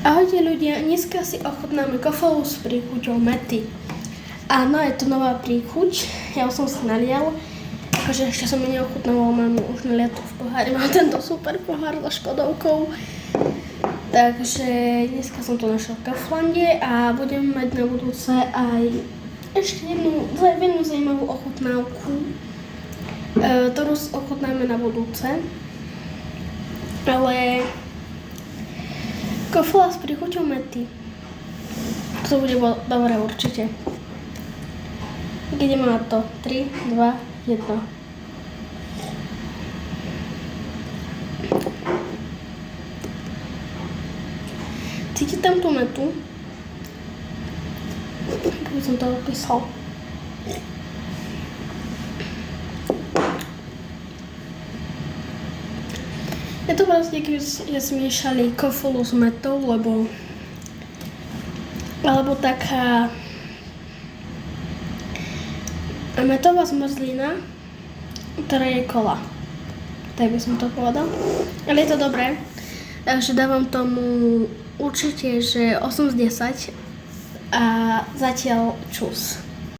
Ahojte ľudia, dneska si ochutnáme kofolu s príchuťou mäty. Áno, je to nová príchuť, ja už som si nalial. Akože ešte som ju neochutnávala, mám už naliatú v pohári, mám tento super pohár so škodovkou. Takže dneska som to našiel v Kauflande a budem mať na budúce aj ešte jednu zaujímavú ochutnávku, ktorú ochutnáme na budúce. Ale kofola s príchuťou mäty. To bude dobré určite. Ideme na to. 3, 2, 1. Cíti tam tú mätu? Keby som to opísal. Je to vlastne, keby zmiešali kofolu s mätou, alebo taká mätová zmrzlina, ktorá je kola. Tak by som to povedal. Ale je to dobré. Takže dávam tomu určite, že 8 z 10 a zatiaľ čus.